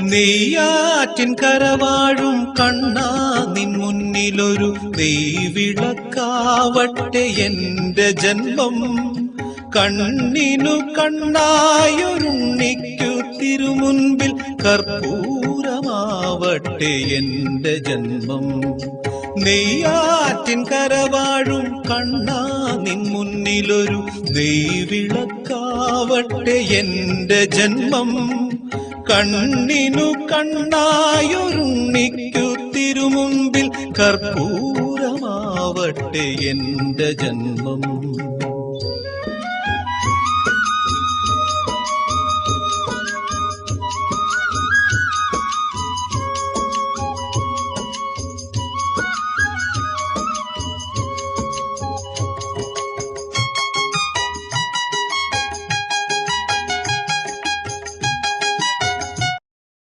നെയ്യാറ്റിൻ കരവാഴും കണ്ണാ നിൻ മുന്നിലൊരു നെയ്വിളക്കാവട്ടെ എന്റെ ജന്മം. കണ്ണിനു കണ്ണായൊരുണ്ണിക്കു തിരുമുൻപിൽ കർപ്പൂരമാവട്ടെ എന്റെ ജന്മം. നെയ്യാറ്റിൻ കരവാഴും കണ്ണാ നിൻ മുന്നിലൊരു നെയ്വിളക്കാവട്ടെ എന്റെ ജന്മം. കണ്ണിനു കണ്ണായൊരുണ്ണിക്കു തിരുമുൻപിൽ കർപ്പൂരമാവട്ടെ എന്റെ ജന്മം.